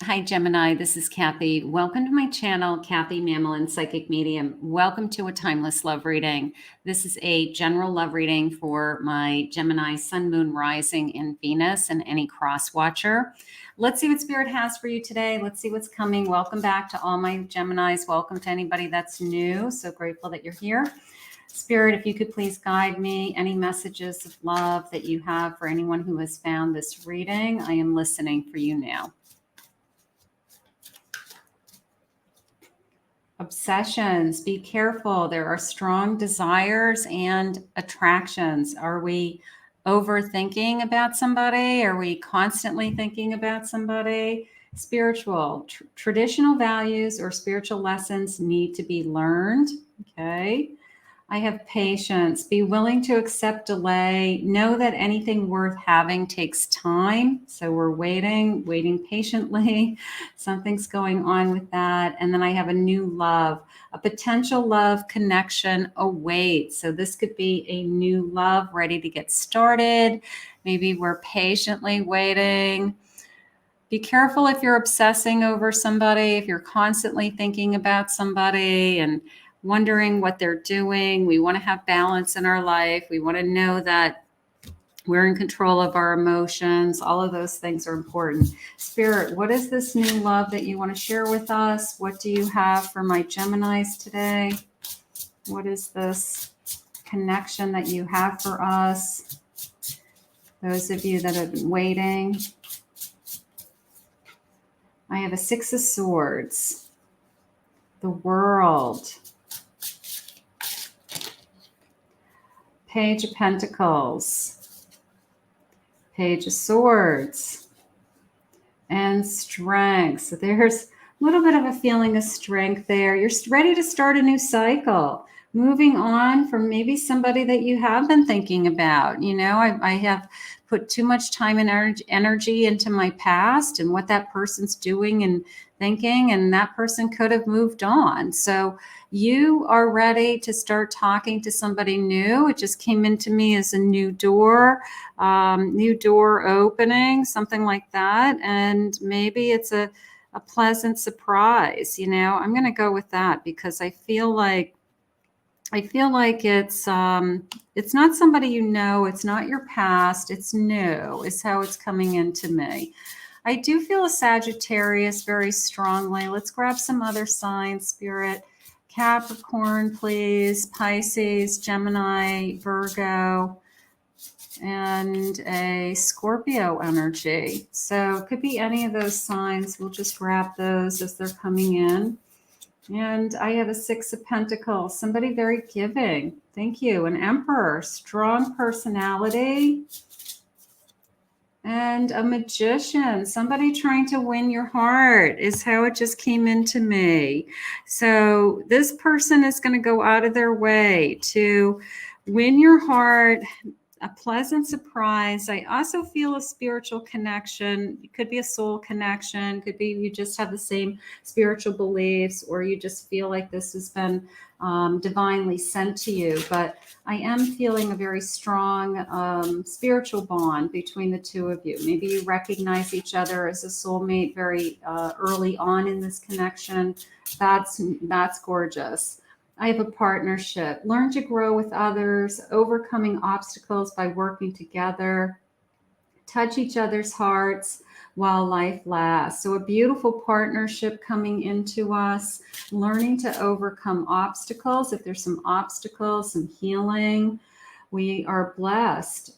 Hi, Gemini. This is Kathy. Welcome to my channel, Kathy Mamolen, Psychic Medium. Welcome to a timeless love reading. This is a general love reading for my Gemini Sun, Moon, Rising, and Venus, and any cross watcher. Let's see what Spirit has for you today. Let's see what's coming. Welcome back to all my Geminis. Welcome to anybody that's new. So grateful that you're here. Spirit, if you could please guide me, any messages of love that you have for anyone who has found this reading. I am listening for you now. Obsessions, be careful. There are strong desires and attractions. Are we overthinking about somebody? Are we constantly thinking about somebody? Spiritual, traditional values or spiritual lessons need to be learned. Okay. I have patience. Be willing to accept delay. Know that anything worth having takes time. So we're waiting patiently. Something's going on with that. And then I have a new love, a potential love connection awaits. So this could be a new love ready to get started. Maybe we're patiently waiting. Be careful if you're obsessing over somebody, if you're constantly thinking about somebody and wondering what they're doing. We want to have balance in our life. We want to know that we're in control of our emotions. All of those things are important. Spirit, what is this new love that you want to share with us? What do you have for my Geminis today? What is this connection that you have for us? Those of you that have been waiting. I have a Six of Swords, the World, Page of Pentacles, Page of Swords, and Strength. So there's a little bit of a feeling of strength there. You're ready to start a new cycle, moving on from maybe somebody that you have been thinking about. You know, I have put too much time and energy into my past and what that person's doing and thinking, and that person could have moved on. So you are ready to start talking to somebody new. It just came into me as a new door opening, something like that. And maybe it's a pleasant surprise. You know, I'm going to go with that because I feel like it's not somebody you know, it's not your past, it's new, is how it's coming into me. I do feel a Sagittarius very strongly. Let's grab some other signs, Spirit. Capricorn, please. Pisces, Gemini, Virgo, and a Scorpio energy. So it could be any of those signs. We'll just grab those as they're coming in. And I have a Six of Pentacles, somebody very giving. Thank you. An Emperor, strong personality. And a Magician, somebody trying to win your heart is how it just came into me. So this person is going to go out of their way to win your heart, a pleasant surprise. I also feel a spiritual connection. It could be a soul connection. Could be you just have the same spiritual beliefs, or you just feel like this has been divinely sent to you. But I am feeling a very strong spiritual bond between the two of you. Maybe you recognize each other as a soulmate very early on in this connection. That's gorgeous. I have a partnership. Learn to grow with others, overcoming obstacles by working together. Touch each other's hearts while life lasts. So a beautiful partnership coming into us, learning to overcome obstacles. If there's some obstacles, some healing, we are blessed.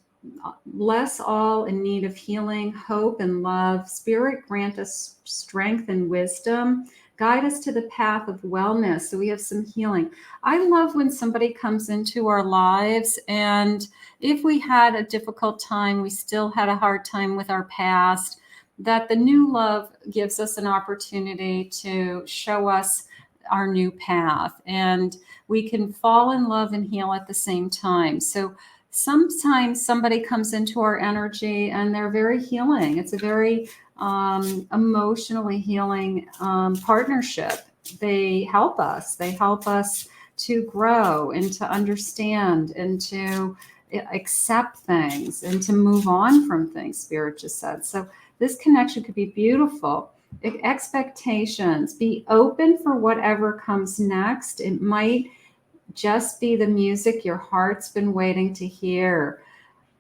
Bless all in need of healing, hope, and love. Spirit, grant us strength and wisdom. Guide us to the path of wellness. So we have some healing. I love when somebody comes into our lives, and if we had a difficult time, we still had a hard time with our past, that the new love gives us an opportunity to show us our new path, and we can fall in love and heal at the same time. So sometimes somebody comes into our energy and they're very healing. It's a very emotionally healing partnership. They help us to grow and to understand and to accept things and to move on from things, Spirit just said. So this connection could be beautiful. expectations. Be open for whatever comes next. It might just be the music your heart's been waiting to hear.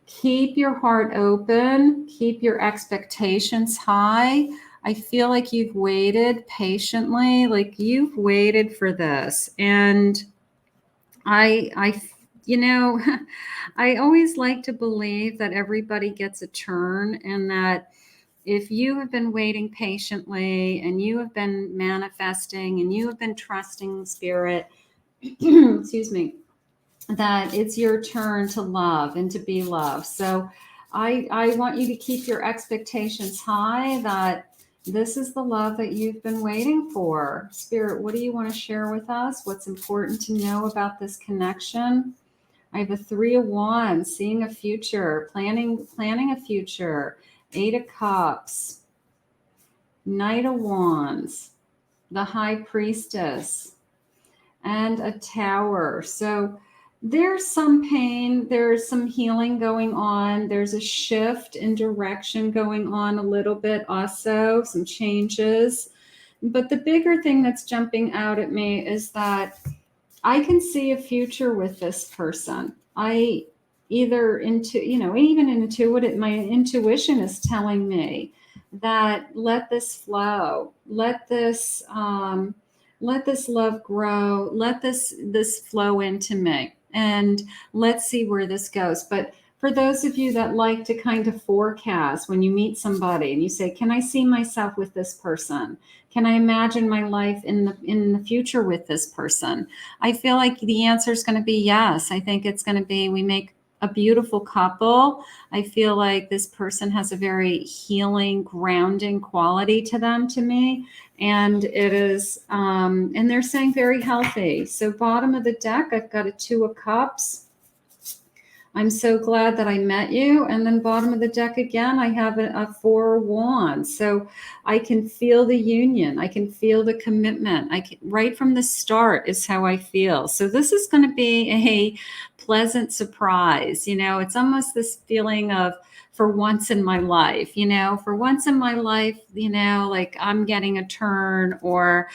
Keep your heart open, keep your expectations high. I feel like you've waited patiently, like you've waited for this. And you know, I always like to believe that everybody gets a turn, and that if you have been waiting patiently and you have been manifesting and you have been trusting spirit, excuse me, that it's your turn to love and to be loved. So I want you to keep your expectations high, that this is the love that you've been waiting for. Spirit, what do you want to share with us? What's important to know about this connection? I have a 3 of Wands, seeing a future, planning a future, 8 of Cups, Knight of Wands, the High Priestess, and a Tower. So there's some pain, there's some healing going on, there's a shift in direction going on a little bit also, some changes. But the bigger thing that's jumping out at me is that I can see a future with this person. I either even intuitive, my intuition is telling me that let this flow, let this love grow, let this flow into me, and let's see where this goes. But for those of you that like to kind of forecast, when you meet somebody and you say, can I see myself with this person? Can I imagine my life in the future with this person? I feel like the answer is going to be yes. I think it's going to be, we make a beautiful couple. I feel like this person has a very healing, grounding quality to them, to me. And it is, and they're saying very healthy. So bottom of the deck, I've got a 2 of Cups. I'm so glad that I met you. And then bottom of the deck again, I have a 4 of Wands. So I can feel the union. I can feel the commitment. Right from the start is how I feel. So this is going to be a pleasant surprise. It's almost this feeling of, for once in my life, for once in my life, like I'm getting a turn, or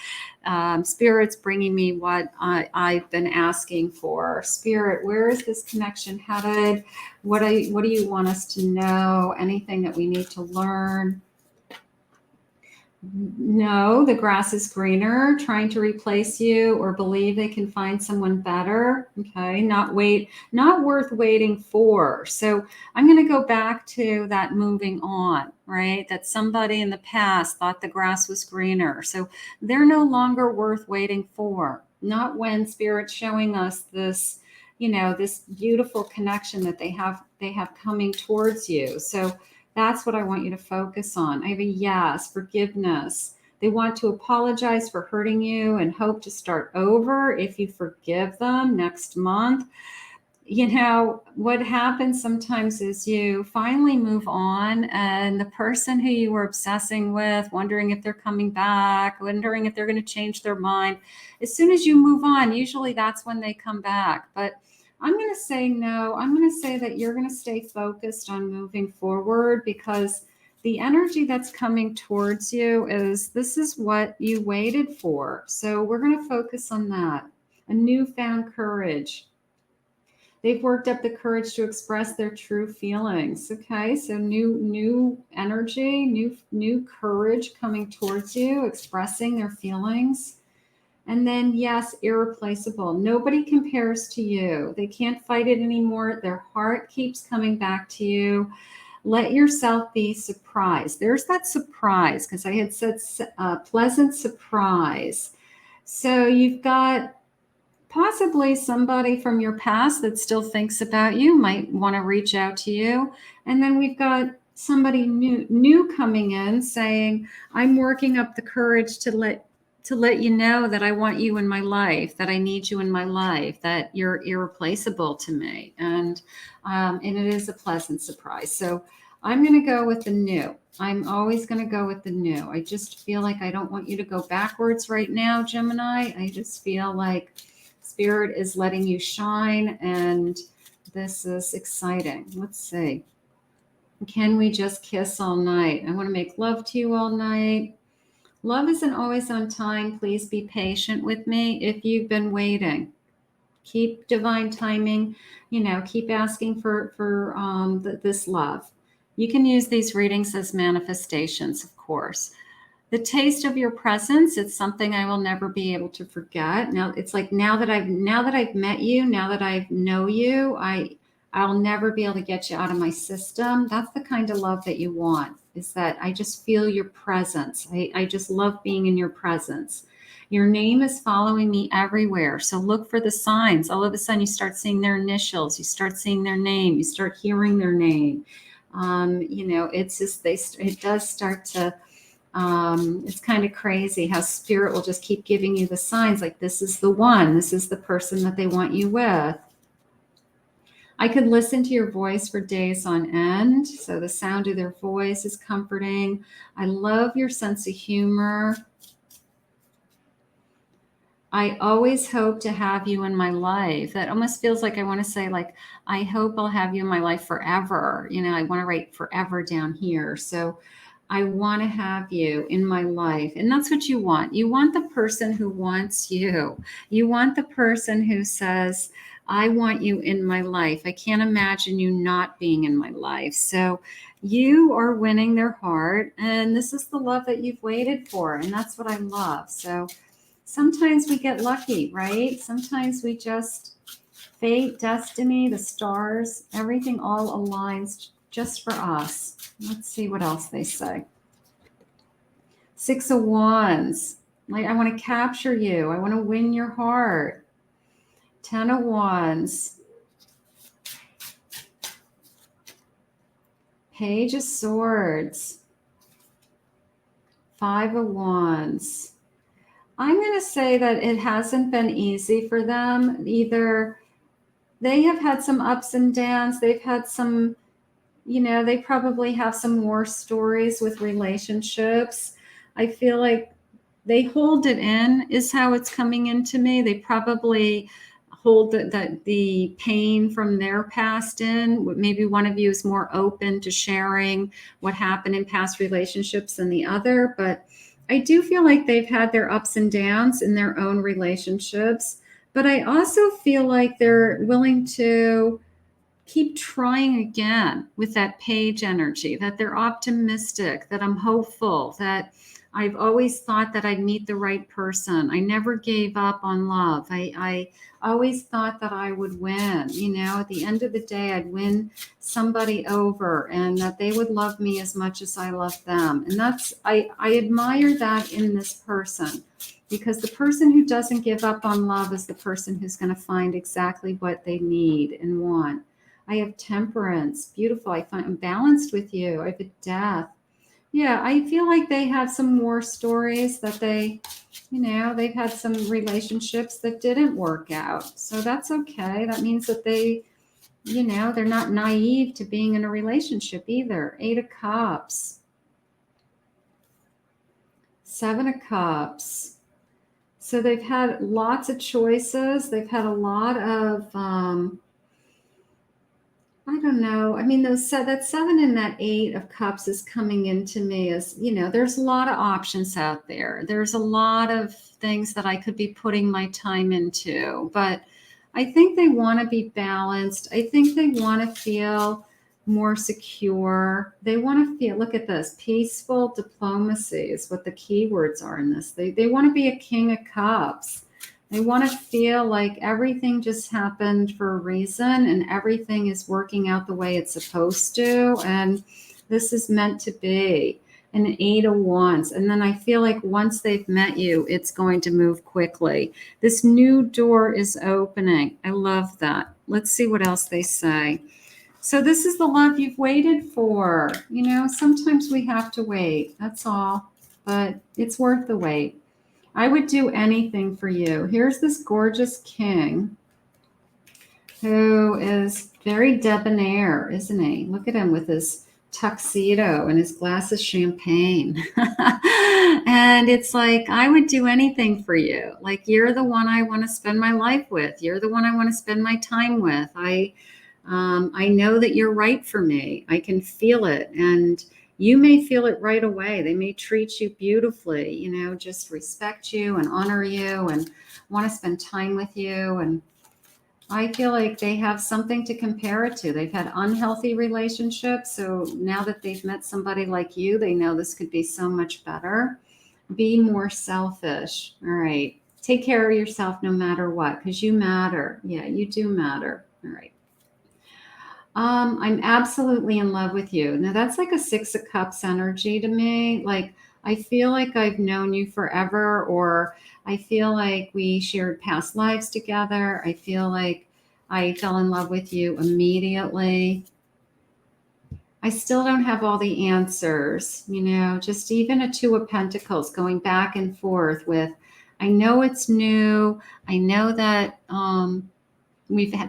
Spirit's bringing me what I've been asking for. Spirit, where is this connection headed? What do you want us to know? Anything that we need to learn? No, the grass is greener, trying to replace you or believe they can find someone better. Okay, not worth waiting for. So I'm going to go back to that moving on, right? That somebody in the past thought the grass was greener. So they're no longer worth waiting for. Not when Spirit's showing us this, this beautiful connection that they have coming towards you. So that's what I want you to focus on. I have a yes, forgiveness. They want to apologize for hurting you and hope to start over if you forgive them next month. What happens sometimes is you finally move on, and the person who you were obsessing with, wondering if they're coming back, wondering if they're going to change their mind, as soon as you move on, usually that's when they come back. But I'm going to say no. I'm going to say that you're going to stay focused on moving forward, because the energy that's coming towards you is, this is what you waited for. So we're going to focus on that. A newfound courage. They've worked up the courage to express their true feelings. Okay, so new energy, new courage coming towards you, expressing their feelings. And then, yes, irreplaceable. Nobody compares to you. They can't fight it anymore. Their heart keeps coming back to you. Let yourself be surprised. There's that surprise, because I had said pleasant surprise. So you've got possibly somebody from your past that still thinks about you, might want to reach out to you. And then we've got somebody new coming in saying, I'm working up the courage to let you know that I want you in my life, that I need you in my life, that you're irreplaceable to me. And it is a pleasant surprise. So I'm going to go with the new. I'm always going to go with the new. I just feel like I don't want you to go backwards right now, Gemini. I just feel like Spirit is letting you shine, and this is exciting. Let's see. Can we just kiss all night? I want to make love to you all night. Love isn't always on time. Please be patient with me if you've been waiting. Keep divine timing, keep asking for this love. You can use these readings as manifestations, of course. The taste of your presence, it's something I will never be able to forget. Now it's like now that I've met you, now that I know you, I'll never be able to get you out of my system. That's the kind of love that you want, is that I just feel your presence. I just love being in your presence. Your name is following me everywhere. So look for the signs. All of a sudden you start seeing their initials, you start seeing their name, you start hearing their name. It's just, it does start to, it's kind of crazy how spirit will just keep giving you the signs, like this is the one, this is the person that they want you with. I could listen to your voice for days on end. So the sound of their voice is comforting. I love your sense of humor. I always hope to have you in my life. That almost feels like I want to say, like, I hope I'll have you in my life forever. I want to write forever down here. So I want to have you in my life. And that's what you want. You want the person who wants you. You want the person who says, I want you in my life. I can't imagine you not being in my life. So you are winning their heart. And this is the love that you've waited for. And that's what I love. So sometimes we get lucky, right? Sometimes we just, fate, destiny, the stars, everything all aligns just for us. Let's see what else they say. 6 of Wands. Like, I want to capture you. I want to win your heart. 10 of Wands. Page of Swords. 5 of Wands. I'm going to say that it hasn't been easy for them. Either they have had some ups and downs. They've had some, they probably have some war stories with relationships. I feel like they hold it in, is how it's coming into me. They probably hold the pain from their past in. Maybe one of you is more open to sharing what happened in past relationships than the other, but I do feel like they've had their ups and downs in their own relationships. But I also feel like they're willing to keep trying again with that page energy, that they're optimistic, that I'm hopeful, that I've always thought that I'd meet the right person. I never gave up on love. I always thought that I would win. At the end of the day, I'd win somebody over and that they would love me as much as I love them. And I admire that in this person, because the person who doesn't give up on love is the person who's going to find exactly what they need and want. I have Temperance. Beautiful. I'm balanced with you. I have a Death. Yeah, I feel like they have some war stories that they've had some relationships that didn't work out. So that's okay. That means that they're not naive to being in a relationship either. 8 of Cups. 7 of Cups. So they've had lots of choices. They've had a lot of, I don't know. I mean, that 7 and that 8 of Cups is coming into me as, there's a lot of options out there. There's a lot of things that I could be putting my time into, but I think they want to be balanced. I think they want to feel more secure. They want to feel, look at this, peaceful diplomacy is what the keywords are in this. They want to be a King of Cups. They want to feel like everything just happened for a reason and everything is working out the way it's supposed to. And this is meant to be. An 8 of Wands. And then I feel like once they've met you, it's going to move quickly. This new door is opening. I love that. Let's see what else they say. So this is the love you've waited for. Sometimes we have to wait. That's all. But it's worth the wait. I would do anything for you. Here's this gorgeous king who is very debonair, isn't he? Look at him with his tuxedo and his glass of champagne. And it's like, I would do anything for you. Like, you're the one I want to spend my life with. You're the one I want to spend my time with. I know that you're right for me. I can feel it. And You may feel it right away. They may treat you beautifully, just respect you and honor you and want to spend time with you. And I feel like they have something to compare it to. They've had unhealthy relationships. So now that they've met somebody like you, they know this could be so much better. Be more selfish. All right. Take care of yourself no matter what, because you matter. Yeah, you do matter. All right. I'm absolutely in love with you. Now that's like a 6 of Cups energy to me. Like, I feel like I've known you forever, or I feel like we shared past lives together. I feel like I fell in love with you immediately. I still don't have all the answers, just even a 2 of Pentacles going back and forth with, I know it's new. I know that,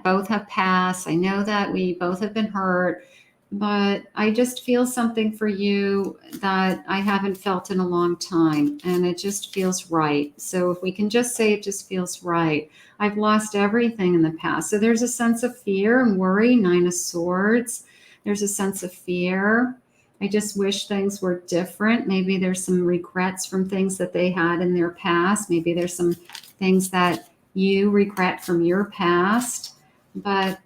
both have passed. I know that we both have been hurt, but I just feel something for you that I haven't felt in a long time, and it just feels right. So if we can just say it just feels right. I've lost everything in the past. So there's a sense of fear and worry, 9 of Swords. There's a sense of fear. I just wish things were different. Maybe there's some regrets from things that they had in their past. Maybe there's some things that you regret from your past, but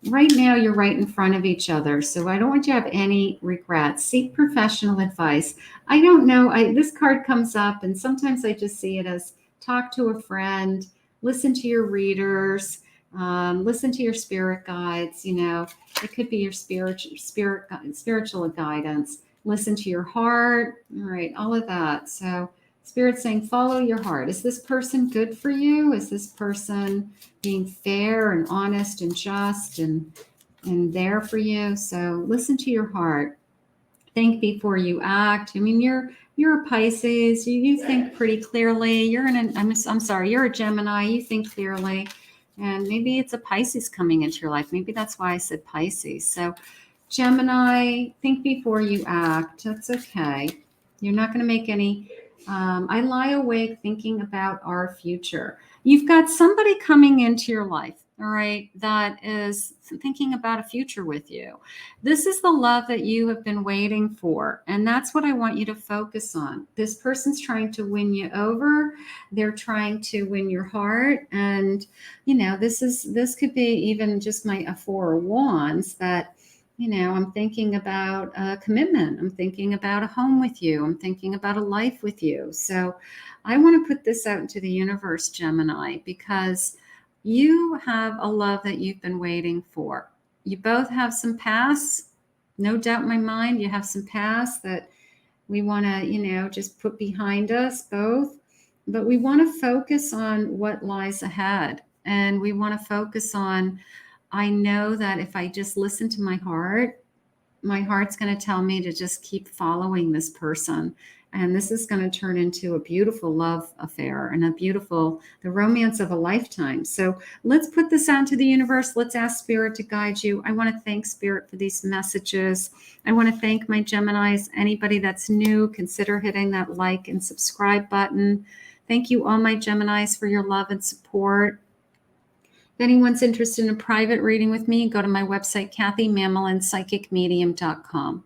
right now you're right in front of each other. So I don't want you to have any regrets. Seek professional advice. I don't know. This card comes up, and sometimes I just see it as talk to a friend, listen to your readers, listen to your spirit guides. It could be your spiritual guidance. Listen to your heart. All right, all of that. So Spirit's saying, follow your heart. Is this person good for you? Is this person being fair and honest and just and there for you? So listen to your heart. Think before you act. I mean, you're a Pisces. You think pretty clearly. I'm sorry, you're a Gemini. You think clearly. And maybe it's a Pisces coming into your life. Maybe that's why I said Pisces. So Gemini, think before you act. That's okay. You're not going to make any. I lie awake thinking about our future. You've got somebody coming into your life, all right, that is thinking about a future with you. This is the love that you have been waiting for, and that's what I want you to focus on. This person's trying to win you over. They're trying to win your heart, and this could be even just a 4 of Wands that. I'm thinking about a commitment. I'm thinking about a home with you. I'm thinking about a life with you. So I want to put this out into the universe, Gemini, because you have a love that you've been waiting for. You both have some past, no doubt in my mind. You have some past that we want to, just put behind us both. But we want to focus on what lies ahead. And we want to focus on, I know that if I just listen to my heart's going to tell me to just keep following this person. And this is going to turn into a beautiful love affair and the romance of a lifetime. So let's put this out to the universe. Let's ask Spirit to guide you. I want to thank Spirit for these messages. I want to thank my Geminis. Anybody that's new, consider hitting that like and subscribe button. Thank you, all my Geminis, for your love and support. If anyone's interested in a private reading with me, go to my website, KathyMamolenPsychicMedium.com.